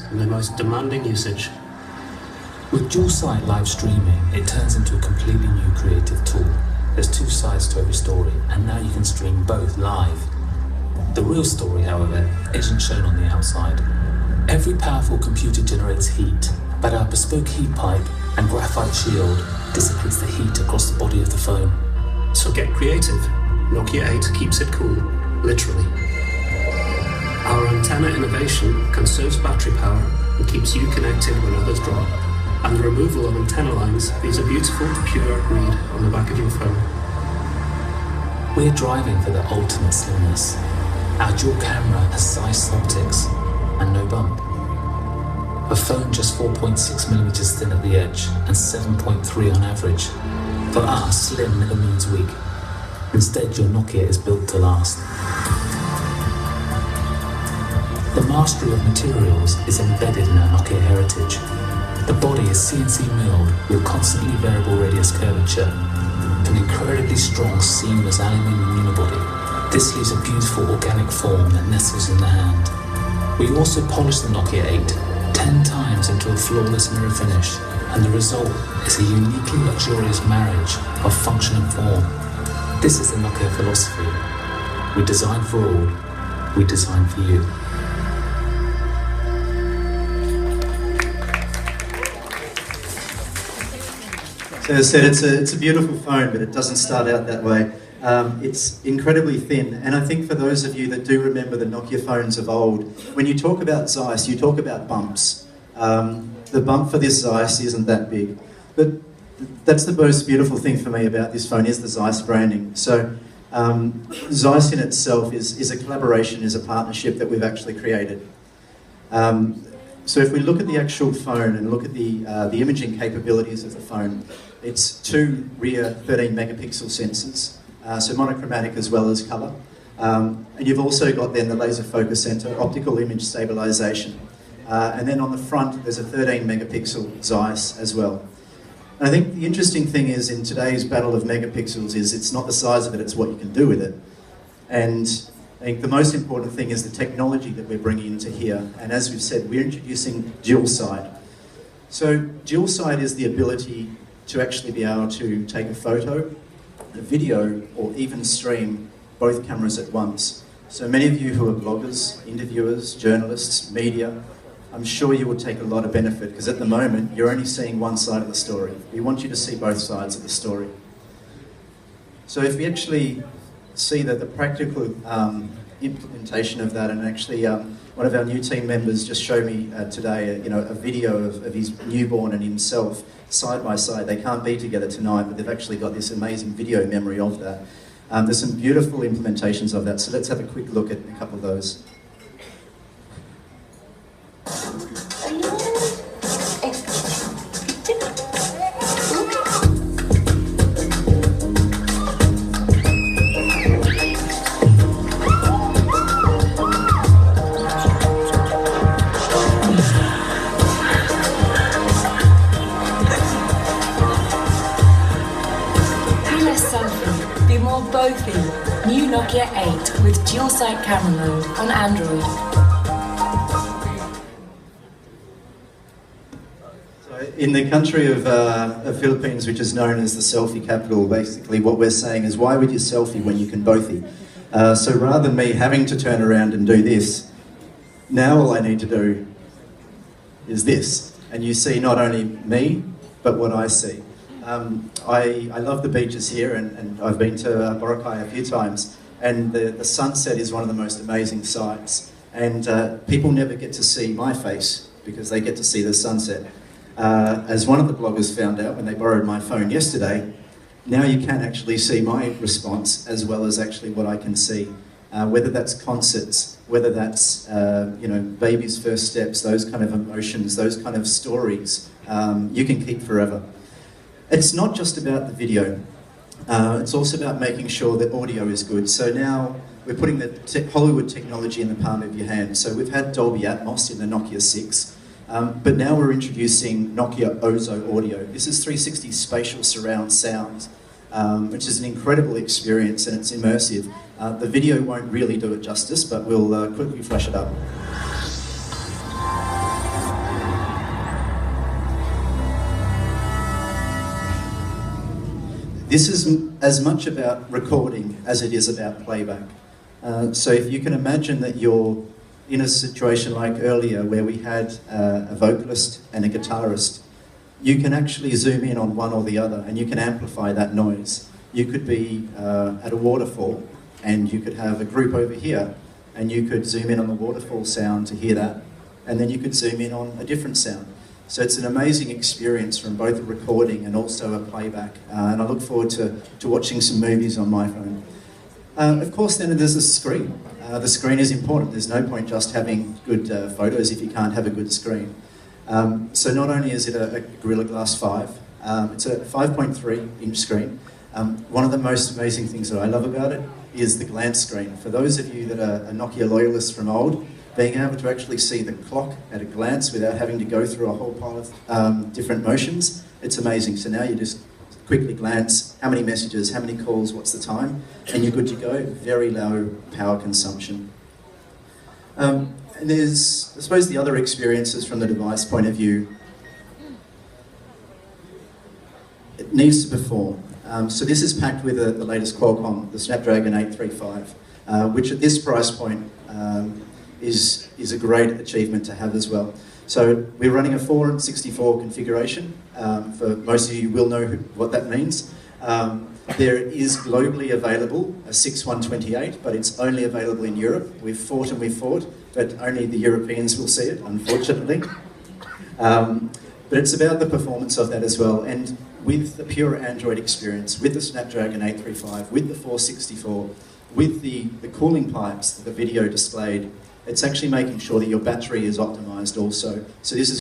and the most demanding usage. With dual-site live streaming, it turns into a completely new creative tool. There's two sides to every story, and now you can stream both live. The real story, however, isn't shown on the outside. Every powerful computer generates heat, but our bespoke heat pipe and graphite shield dissipates the heat across the body of the phone. So get creative. Nokia 8 keeps it cool, literally. Our antenna innovation conserves battery power and keeps you connected when others drop. And the removal of antenna lines leaves a beautiful, pure read on the back of your phone. We're driving for the ultimate slimness. Our dual camera has Zeiss optics and no bump. A phone just 4.6mm thin at the edge and 7.3 on average. For us, slim never means weak. Instead, your Nokia is built to last. The mastery of materials is embedded in our Nokia heritage. The body is CNC milled with constantly variable radius curvature, an incredibly strong seamless aluminium unibody. This leaves a beautiful organic form that nestles in the hand. We also polished the Nokia 8 10 times into a flawless mirror finish, and the result is a uniquely luxurious marriage of function and form. This is the Nokia philosophy. We design for all, we design for you. So as I said, it's a beautiful phone, but it doesn't start out that way. It's incredibly thin, and I think for those of you that do remember the Nokia phones of old, when you talk about Zeiss, you talk about bumps. The bump for this Zeiss isn't that big, but that's the most beautiful thing for me about this phone is the Zeiss branding. So Zeiss in itself is a collaboration, is a partnership that we've actually created. So if we look at the actual phone and look at the imaging capabilities of the phone, it's two rear 13 megapixel sensors, so monochromatic as well as colour. And you've also got then the laser focus centre, optical image stabilisation. And then on the front, there's a 13 megapixel Zeiss as well. And I think the interesting thing is in today's battle of megapixels is it's not the size of it, it's what you can do with it. And I think the most important thing is the technology that we're bringing into here. And as we've said, we're introducing dual side. So dual side is the ability to actually be able to take a photo, a video, or even stream both cameras at once. So many of you who are bloggers, interviewers, journalists, media, I'm sure you will take a lot of benefit because at the moment you're only seeing one side of the story. We want you to see both sides of the story. So if we actually see that the practical implementation of that, and actually one of our new team members just showed me today a video of his newborn and himself side by side. They can't be together tonight, but they've actually got this amazing video memory of that. There's some beautiful implementations of that, so let's have a quick look at a couple of those. New Nokia 8 with dual-site camera mode on Android. So in the country of Philippines, which is known as the selfie capital, basically what we're saying is, why would you selfie when you can bothy? So rather than me having to turn around and do this, now all I need to do is this. And you see not only me, but what I see. I love the beaches here, and I've been to Boracay a few times, and the sunset is one of the most amazing sights. And people never get to see my face because they get to see the sunset. As one of the bloggers found out when they borrowed my phone yesterday, now you can actually see my response as well as actually what I can see. Whether that's concerts, whether that's baby's first steps, those kind of emotions, those kind of stories, you can keep forever. It's not just about the video, it's also about making sure that audio is good. So now we're putting the Hollywood technology in the palm of your hand. So we've had Dolby Atmos in the Nokia 6, but now we're introducing Nokia Bozo audio. This is 360 spatial surround sound, which is an incredible experience and it's immersive. The video won't really do it justice, but we'll quickly flash it up. This is as much about recording as it is about playback. So if you can imagine that you're in a situation like earlier where we had a vocalist and a guitarist, you can actually zoom in on one or the other and you can amplify that noise. You could be at a waterfall and you could have a group over here and you could zoom in on the waterfall sound to hear that, and then you could zoom in on a different sound. So it's an amazing experience from both a recording and also a playback, and I look forward to watching some movies on my phone. Of course then there's the screen. The screen is important. There's no point just having good photos if you can't have a good screen. So not only is it a Gorilla Glass 5, it's a 5.3 inch screen. One of the most amazing things that I love about it is the glance screen. For those of you that are Nokia loyalists from old, being able to actually see the clock at a glance without having to go through a whole pile of different motions, it's amazing. So now you just quickly glance, how many messages, how many calls, what's the time, and you're good to go. Very low power consumption. And there's, I suppose, the other experiences from the device point of view. It needs to perform. So this is packed with the latest Qualcomm, the Snapdragon 835, which at this price point is a great achievement to have as well. So we're running a 4 and 64 configuration. For most of you will know what that means. There is globally available a 6128, but it's only available in Europe. We've fought, but only the Europeans will see it, unfortunately. But it's about the performance of that as well. And with the pure Android experience, with the Snapdragon 835, with the 464, with the cooling pipes, the video displayed, it's actually making sure that your battery is optimized also. So this is